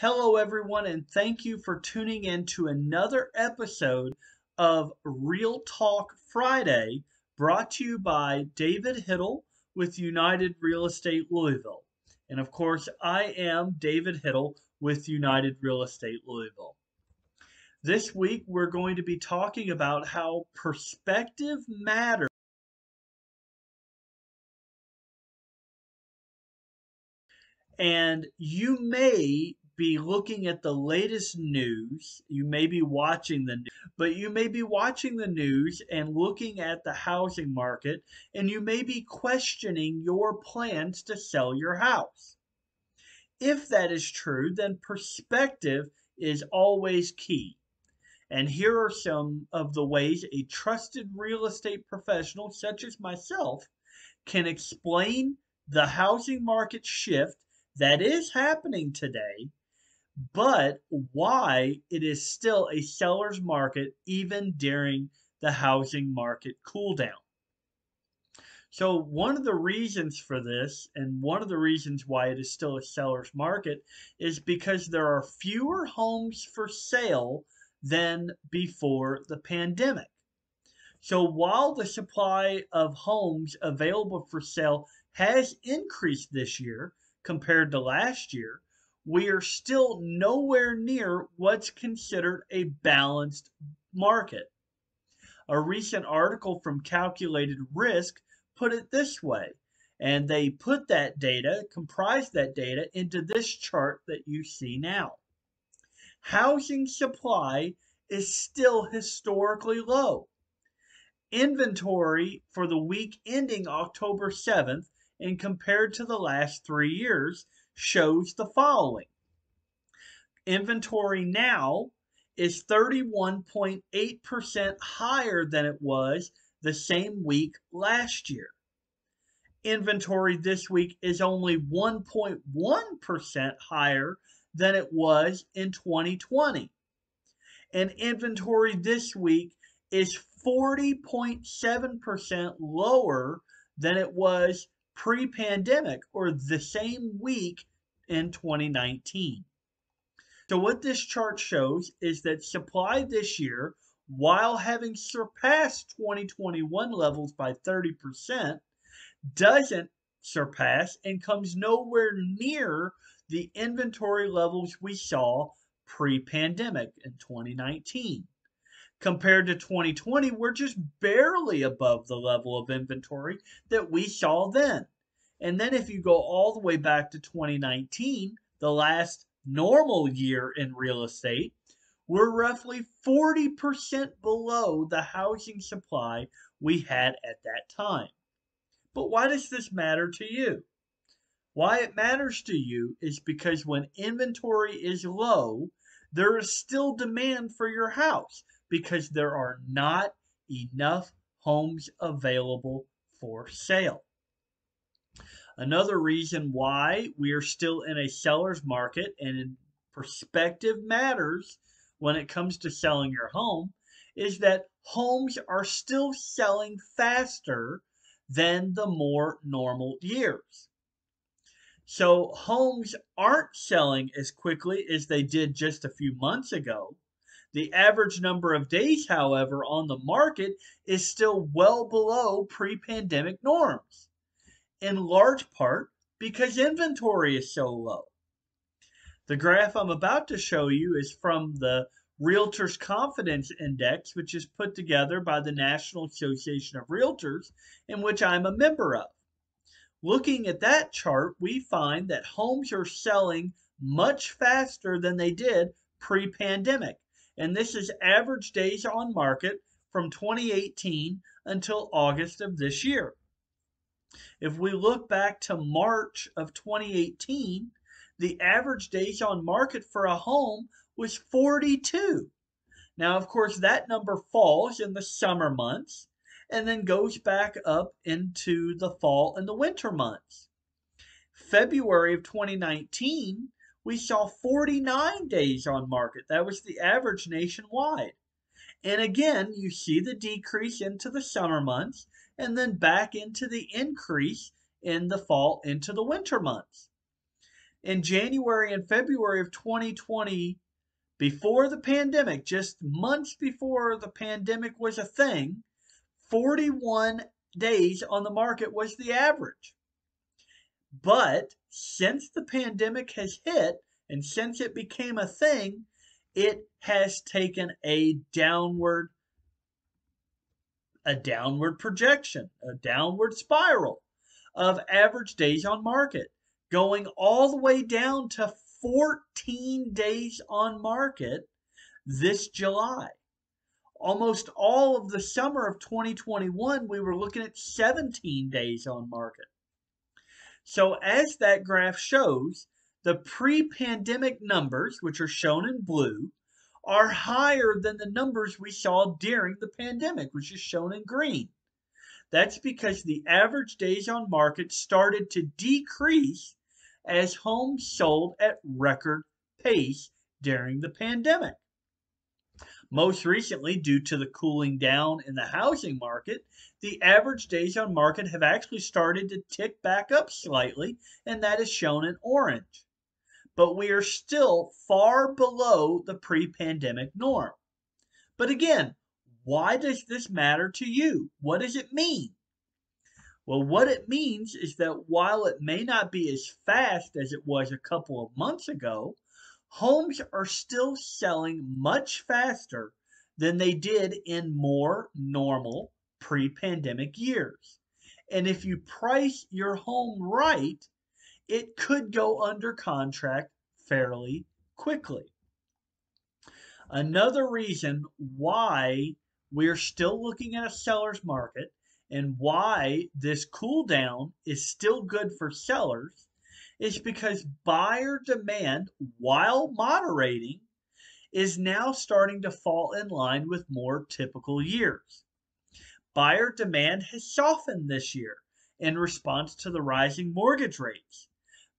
Hello, everyone, and thank you for tuning in to another episode of Real Talk Friday, brought to you by David Hittle with United Real Estate Louisville. And of course, I am David Hittle with United Real Estate Louisville. This week, we're going to be talking about how perspective matters. And you may be looking at the latest news. You may be watching the news, but you may be watching the news and looking at the housing market, and you may be questioning your plans to sell your house. If that is true, then perspective is always key. And here are some of the ways a trusted real estate professional, such as myself, can explain the housing market shift that is happening today, but why it is still a seller's market even during the housing market cool down. So one of the reasons for this, and one of the reasons why it is still a seller's market, is because there are fewer homes for sale than before the pandemic. So while the supply of homes available for sale has increased this year compared to last year, we are still nowhere near what's considered a balanced market. A recent article from Calculated Risk put it this way, and they put that data, comprised that data, into this chart that you see now. Housing supply is still historically low. Inventory for the week ending October 7th and compared to the last 3 years shows the following. Inventory now is 31.8% higher than it was the same week last year. Inventory this week is only 1.1% higher than it was in 2020. And inventory this week is 40.7% lower than it was pre-pandemic or the same week in 2019. So what this chart shows is that supply this year, while having surpassed 2021 levels by 30%, doesn't surpass and comes nowhere near the inventory levels we saw pre-pandemic in 2019. Compared to 2020, we're just barely above the level of inventory that we saw then. And then if you go all the way back to 2019, the last normal year in real estate, we're roughly 40% below the housing supply we had at that time. But why does this matter to you? Why it matters to you is because when inventory is low, there is still demand for your house because there are not enough homes available for sale. Another reason why we are still in a seller's market and perspective matters when it comes to selling your home is that homes are still selling faster than the more normal years. So homes aren't selling as quickly as they did just a few months ago. The average number of days, however, on the market is still well below pre-pandemic norms, in large part because inventory is so low. The graph I'm about to show you is from the Realtor's Confidence Index, which is put together by the National Association of Realtors, in which I'm a member of. Looking at that chart, we find that homes are selling much faster than they did pre-pandemic. And this is average days on market from 2018 until August of this year. If we look back to March of 2018, the average days on market for a home was 42. Now, of course, that number falls in the summer months and then goes back up into the fall and the winter months. February of 2019, we saw 49 days on market. That was the average nationwide. And again, you see the decrease into the summer months and then back into the increase in the fall into the winter months. In January and February of 2020, before the pandemic, just months before the pandemic was a thing, 41 days on the market was the average. But since the pandemic has hit and since it became a thing, it has taken a downward projection, a downward spiral of average days on market, going all the way down to 14 days on market this July. Almost all of the summer of 2021, we were looking at 17 days on market. So as that graph shows, the pre-pandemic numbers, which are shown in blue, are higher than the numbers we saw during the pandemic, which is shown in green. That's because the average days on market started to decrease as homes sold at record pace during the pandemic. Most recently, due to the cooling down in the housing market, the average days on market have actually started to tick back up slightly, and that is shown in orange. But we are still far below the pre-pandemic norm. But again, why does this matter to you? What does it mean? Well, what it means is that while it may not be as fast as it was a couple of months ago, homes are still selling much faster than they did in more normal pre-pandemic years. And if you price your home right, it could go under contract fairly quickly. Another reason why we're still looking at a seller's market and why this cool down is still good for sellers is because buyer demand, while moderating, is now starting to fall in line with more typical years. Buyer demand has softened this year in response to the rising mortgage rates.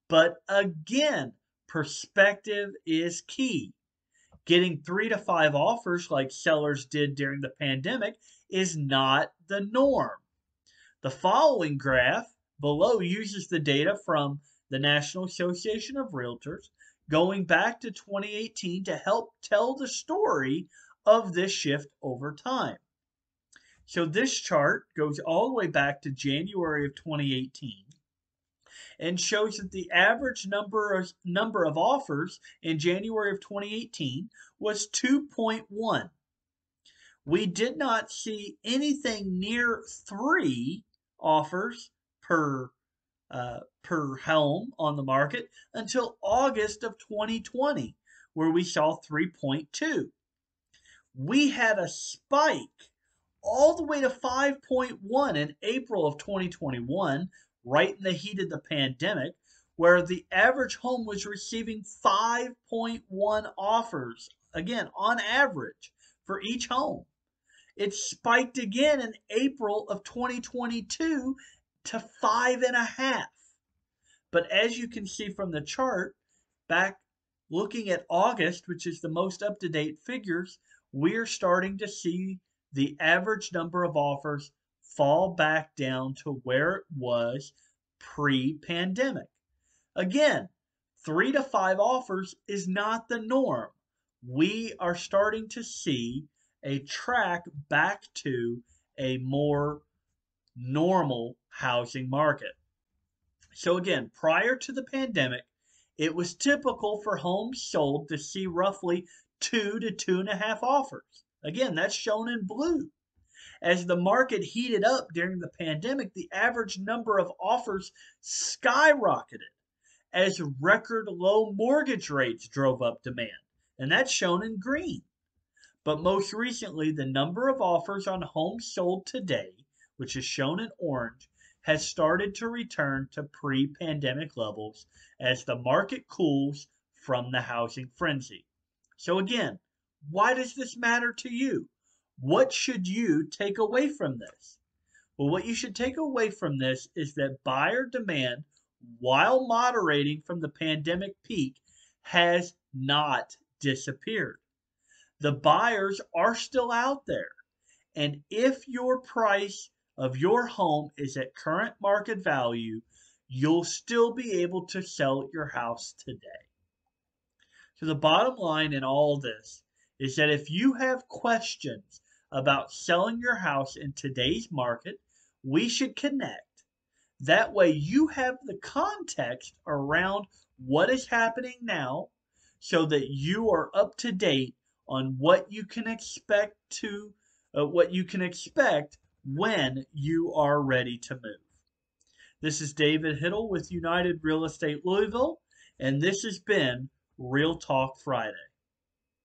But again, perspective is key. Getting 3 to 5 offers like sellers did during the pandemic is not the norm. The following graph below uses the data from the National Association of Realtors going back to 2018 to help tell the story of this shift over time. So this chart goes all the way back to January of 2018 and shows that the average number of offers in January of 2018 was 2.1. We did not see anything near 3 offers per home on the market until August of 2020, where we saw 3.2. We had a spike all the way to 5.1 in April of 2021, right in the heat of the pandemic, where the average home was receiving 5.1 offers, again, on average, for each home. It spiked again in April of 2022 to 5.5. But as you can see from the chart, back looking at August, which is the most up-to-date figures, we're starting to see the average number of offers fall back down to where it was pre-pandemic. Again, 3 to 5 offers is not the norm. We are starting to see a track back to a more normal housing market. So again, prior to the pandemic, it was typical for homes sold to see roughly 2 to 2.5 offers. Again, that's shown in blue. As the market heated up during the pandemic, the average number of offers skyrocketed as record low mortgage rates drove up demand, and that's shown in green. But most recently, the number of offers on homes sold today, which is shown in orange, has started to return to pre-pandemic levels as the market cools from the housing frenzy. So again, why does this matter to you? What should you take away from this? Well, what you should take away from this is that buyer demand, while moderating from the pandemic peak, has not disappeared. The buyers are still out there. And if your price of your home is at current market value, you'll still be able to sell your house today. So the bottom line in all this is that if you have questions about selling your house in today's market, we should connect. That way you have the context around what is happening now so that you are up to date on what you can expect when you are ready to move. This is David Hittle with United Real Estate Louisville, and this has been Real Talk Friday.